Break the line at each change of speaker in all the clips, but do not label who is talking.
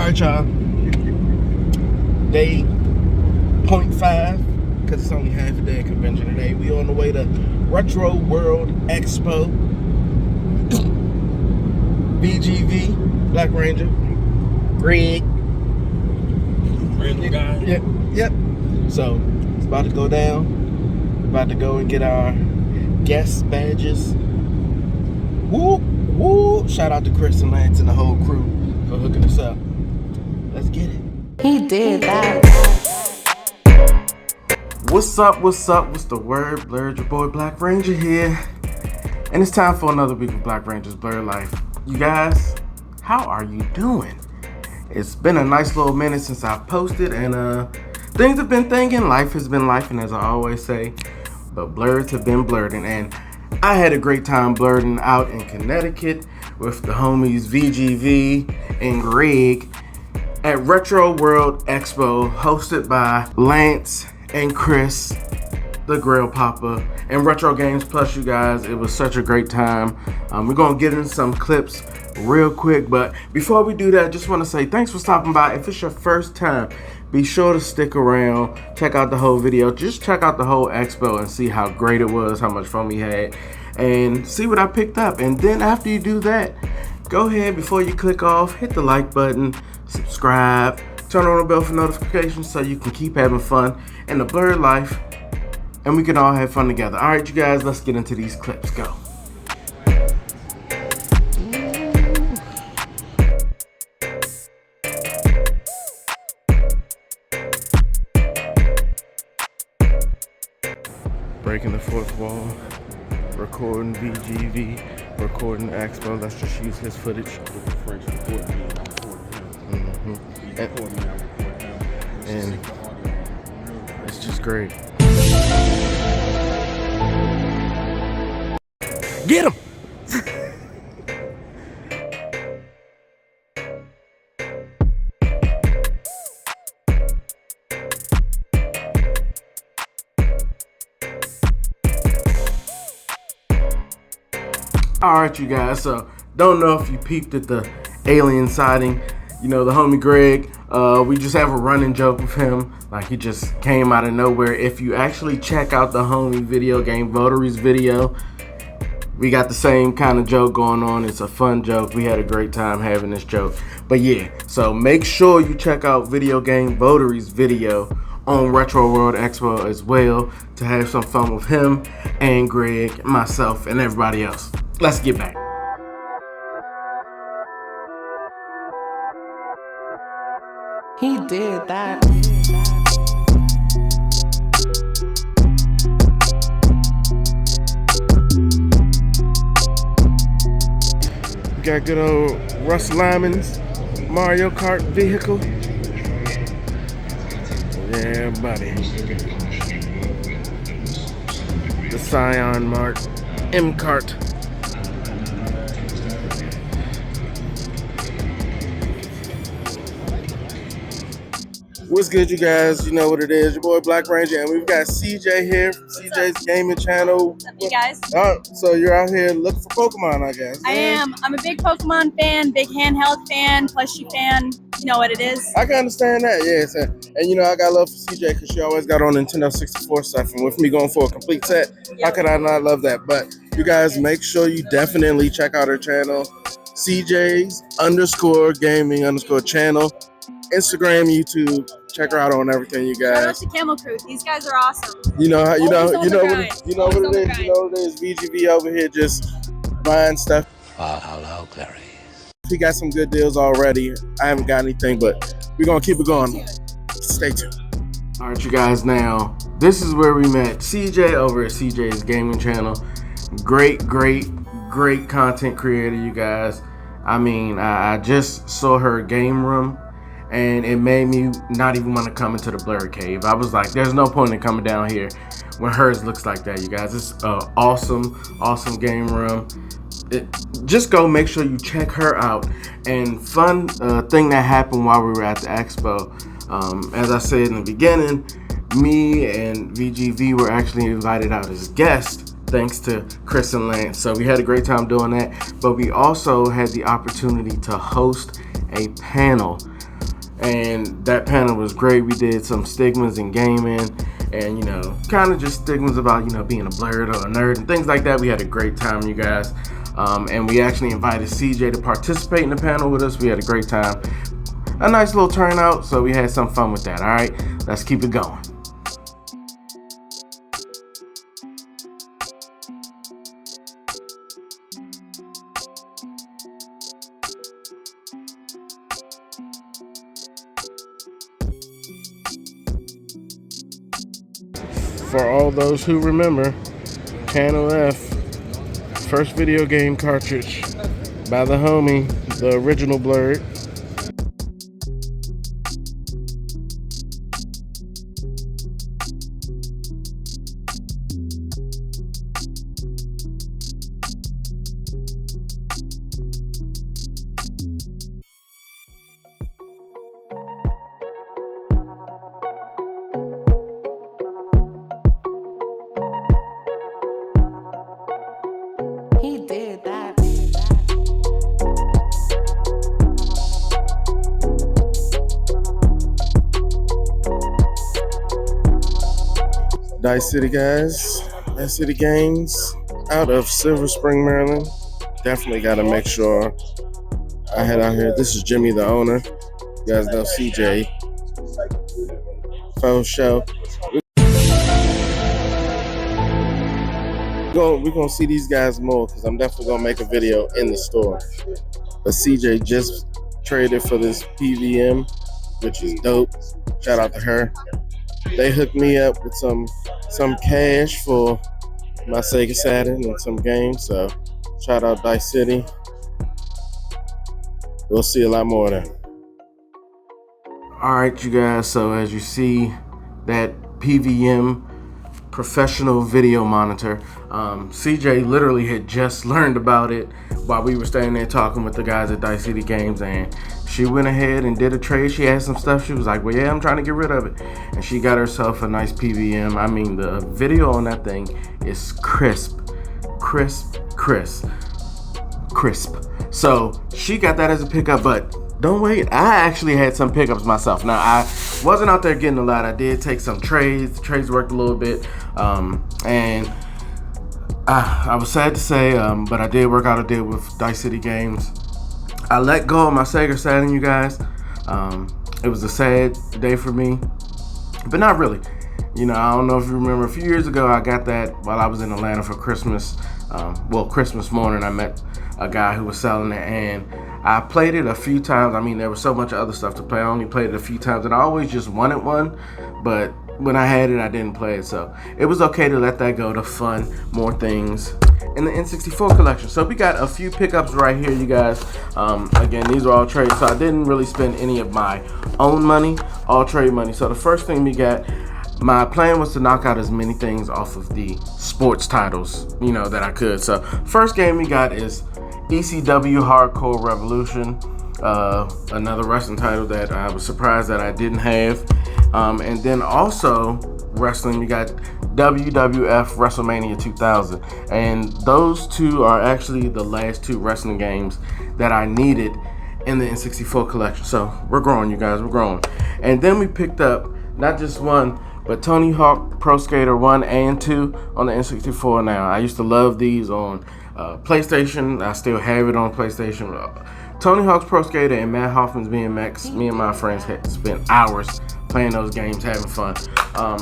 Alright, y'all. Day 0.5, because it's only half a day of convention today. We on the way to Retro World Expo. VGV, Black Ranger, Greg.
Random guy.
Yep. So, it's about to go down. About to go and get our guest badges. Woo! Woo! Shout out to Chris and Lance and the whole crew for hooking us up. Let's get it.
He did that.
What's up? What's the word? Blerd, your boy Black Ranger here. And it's time for another week of Black Ranger's Blerd Life. You guys, how are you doing? It's been a nice little minute since I posted, and things have been thinking, life has been lifing, as I always say, but blurs have been blerding, and I had a great time blerding out in Connecticut with the homies VGV and Greg at Retro World Expo, hosted by Lance and Chris, the Grill Papa, and Retro Games Plus. You guys, it was such a great time. We're gonna get in some clips real quick, but before we do that, just want to say thanks for stopping by. If it's your first time, be sure to stick around, check out the whole video, just check out the whole expo and see how great it was, how much fun we had, and see what I picked up. And then after you do that, go ahead, before you click off, hit the like button, subscribe, turn on the bell for notifications so you can keep having fun in the Blerd life, and we can all have fun together. All right, you guys, let's get into these clips. Go. Breaking the fourth wall, recording VGV, recording the expo. Let's just use his footage. And it's just great. Get him! Alright, you guys, so don't know if you peeped at the alien sighting. You know, the homie Greg, we just have a running joke with him. Like, he just came out of nowhere. If you actually check out the homie Video Game Votaries video, we got the same kind of joke going on. It's a fun joke. We had a great time having this joke. But yeah, so make sure you check out Video Game Votaries video on Retro World Expo as well to have some fun with him and Greg, myself, and everybody else. Let's get back.
He did that.
Got good old Russ Lyman's Mario Kart vehicle. Yeah, buddy. The Scion Mark M-Kart. What's good, you guys? You know what it is. Your boy Black Ranger, and we've got CJ here from CJs Gaming channel.
What's up, you guys?
So you're out here looking for Pokemon, I guess.
I am. I'm a big Pokemon fan, big handheld fan, plushie fan. You know what it is.
I can understand that, yes. And you know, I got love for CJ because she always got on Nintendo 64 stuff. And with me going for a complete set, how could I not love that? But you guys, make sure you definitely check out her channel, CJs_gaming_channel, Instagram, YouTube. Check her out on everything, you guys.
Shout out to Camel Crew. These guys are awesome.
You know what it is.
Grind.
VGV over here just buying stuff.
Hello, Clarice.
He got some good deals already. I haven't got anything, but we're gonna keep it going. Stay tuned. All right, you guys. Now this is where we met CJ over at CJ's Gaming channel. Great content creator, you guys. I mean, I just saw her game room, and it made me not even want to come into the Blerd cave. I was like, there's no point in coming down here when hers looks like that, you guys. It's an awesome game room. Just go make sure you check her out. And fun thing that happened while we were at the expo, as I said in the beginning, me and VGV were actually invited out as guests thanks to Chris and Lance. So we had a great time doing that, but we also had the opportunity to host a panel and that panel was great. We did some stigmas in gaming, and kind of just stigmas about being a blerd or a nerd and things like that. We had a great time, you guys, and we actually invited CJ to participate in the panel with us. We had a great time, a nice little turnout, so we had some fun with that. All right, let's keep it going. For all those who remember, Panel F, first video game cartridge by the homie, the original Blerd.
He did that.
Dice City guys, Dice City Games, out of Silver Spring, Maryland. Definitely got to make sure I head out here. This is Jimmy, the owner. You guys know CJ. Phone show. We're gonna see these guys more because I'm definitely gonna make a video in the store. But CJ just traded for this PVM, which is dope. Shout out to her. They hooked me up with some cash for my Sega Saturn and some games. So shout out Dice City. We'll see a lot more of that. All right, you guys. So as you see, that PVM professional video monitor, CJ literally had just learned about it while we were standing there talking with the guys at Dice City Games, and she went ahead and did a trade. She had some stuff. She was like, well, yeah, I'm trying to get rid of it, and she got herself a nice PVM. I mean, the video on that thing is crisp. So she got that as a pickup, but don't wait, I actually had some pickups myself. Now, I wasn't out there getting a lot. I did take some trades. The trades worked a little bit, and I was sad to say, but I did work out a deal with Dice City Games. I let go of my Sega Saturn, you guys. It was a sad day for me, but not really. I don't know if you remember, a few years ago, I got that while I was in Atlanta for Christmas. Christmas morning, I met a guy who was selling it, and I played it a few times. I mean, there was so much other stuff to play. I only played it a few times, and I always just wanted one, but when I had it, I didn't play it, so it was okay to let that go to fun more things in the N64 collection. So we got a few pickups right here, you guys. Again, these are all trades, so I didn't really spend any of my own money, all trade money. So the first thing we got, my plan was to knock out as many things off of the sports titles, that I could. So first game we got is ECW Hardcore Revolution, another wrestling title that I was surprised that I didn't have. And then also wrestling, we got WWF WrestleMania 2000. And those two are actually the last two wrestling games that I needed in the N64 collection. So we're growing, you guys, we're growing. And then we picked up not just one, but Tony Hawk Pro Skater 1 and 2 on the N64 now. I used to love these on PlayStation. I still have it on PlayStation. Tony Hawk's Pro Skater and Matt Hoffman's BMX. Me and my friends had spent hours playing those games, having fun.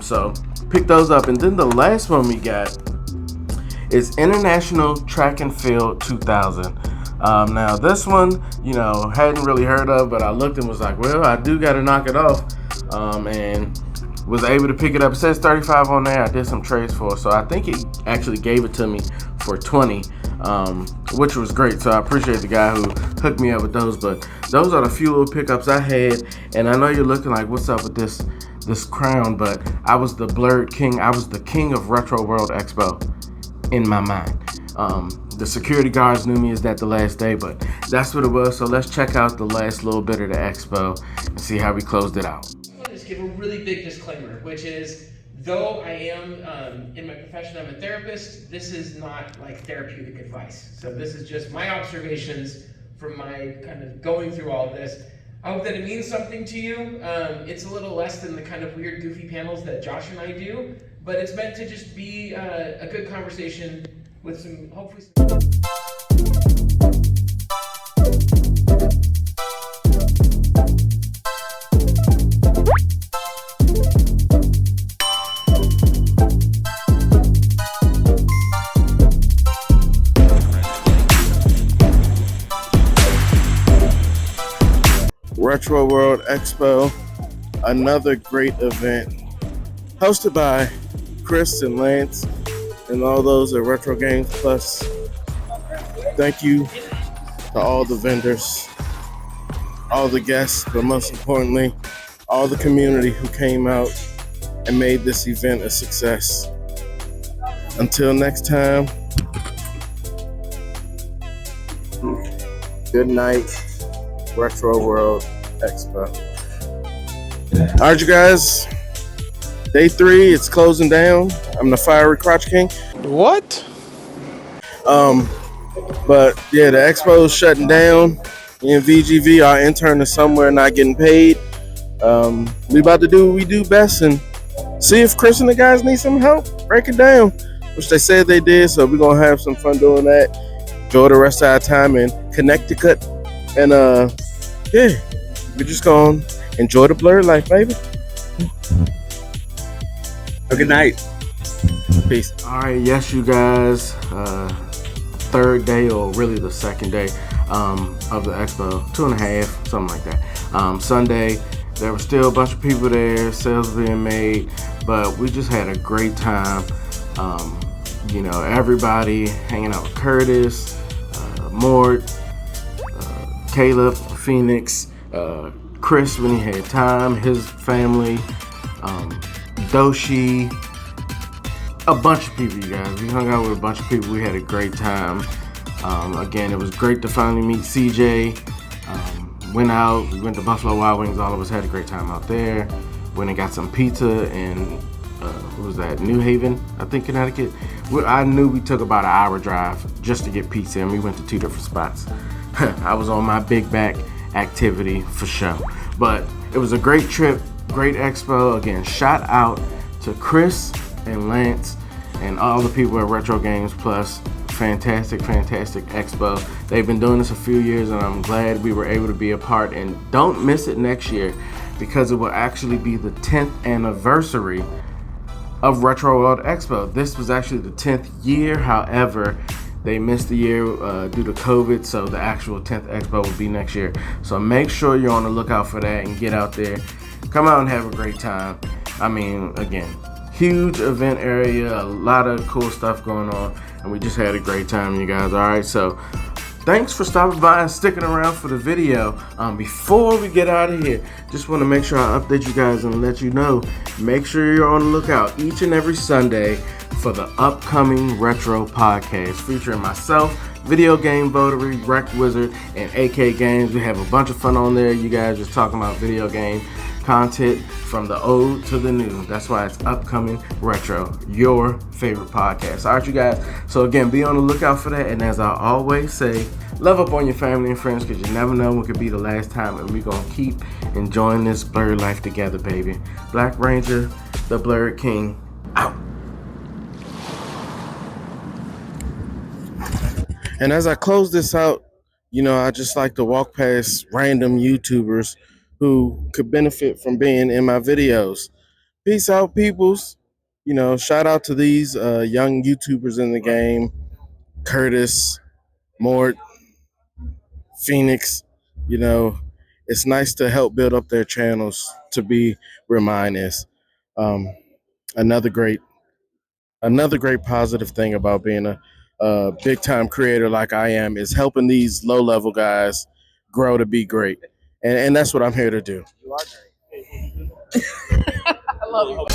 So pick those up. And then the last one we got is International Track and Field 2000. Now this one, hadn't really heard of, but I looked and was like, well, I do got to knock it off. And was able to pick it up. It says 35 on there. I did some trades for it, so I think it actually gave it to me for 20, which was great. So I appreciate the guy who hooked me up with those. But those are the few little pickups I had. And I know you're looking like, what's up with this crown? But I was the Blerd King. I was the king of Retro World Expo in my mind. The security guards knew me as that the last day, but that's what it was. So let's check out the last little bit of the expo and see how we closed it out.
Just give a really big disclaimer, which is, though I am in my profession, I'm a therapist, this is not like therapeutic advice. So this is just my observations from my kind of going through all of this. I hope that it means something to you. It's a little less than the kind of weird, goofy panels that Josh and I do, but it's meant to just be a good conversation with some, hopefully some...
Retro World Expo, another great event hosted by Chris and Lance and all those at Retro Games Plus. Thank you to all the vendors, all the guests, but most importantly, all the community who came out and made this event a success. Until next time, good night, Retro World Expo. All right, you guys, day 3, it's closing down. I'm the Fiery Crotch King.
What?
But yeah, the expo is shutting down. Me and VGV, our intern, is somewhere not getting paid. We about to do what we do best and see if Chris and the guys need some help. Break it down, which they said they did. So we're gonna have some fun doing that. Enjoy the rest of our time in Connecticut, and yeah, we're just gonna enjoy the Blerd Life, baby.
Good night.
Peace. All right, yes, you guys. Third day, or really the second day of the expo, 2.5, something like that. Sunday, there were still a bunch of people there, sales being made, but we just had a great time. You know, everybody hanging out with Curtis, Mort, Caleb, Phoenix, Chris when he had time, his family, Doshi, a bunch of people, you guys. We hung out with a bunch of people. We had a great time. Again, it was great to finally meet CJ. Went out, we went to Buffalo Wild Wings. All of us had a great time out there. Went and got some pizza in, what was that, New Haven, I think, Connecticut. I knew we took about an hour drive just to get pizza, and we went to 2 different spots. I was on my big back activity for sure. But it was a great trip, great expo. Again, shout out to Chris and Lance and all the people at Retro Games Plus. Fantastic expo. They've been doing this a few years, and I'm glad we were able to be a part. And don't miss it next year, because it will actually be the 10th anniversary of Retro World Expo. This was actually the 10th year. However, they missed the year due to COVID, so the actual 10th expo will be next year. So make sure you're on the lookout for that and get out there. Come out and have a great time. I mean, again, huge event area, a lot of cool stuff going on, and we just had a great time, you guys. All right, so thanks for stopping by and sticking around for the video. Before we get out of here, just want to make sure I update you guys and let you know, make sure you're on the lookout each and every Sunday for the upcoming Retro Podcast featuring myself, Video Game Votary, Rec Wizard, and AK Games. We have a bunch of fun on there. You guys just talking about video game content from the old to the new. That's why it's Upcoming Retro, your favorite podcast. All right, you guys. So again, be on the lookout for that. And as I always say, love up on your family and friends, because you never know when could be the last time. And we're going to keep enjoying this Blerd life together, baby. Black Ranger, the Blerd King, out. And as I close this out, you know, I just like to walk past random YouTubers who could benefit from being in my videos. Peace out, peoples. You know, shout out to these young YouTubers in the game. Curtis, Mort, Phoenix. You know, it's nice to help build up their channels to be where mine is. Another great positive thing about being a big time creator like I am is helping these low level guys grow to be great. And that's what I'm here to do. You are great. I love you.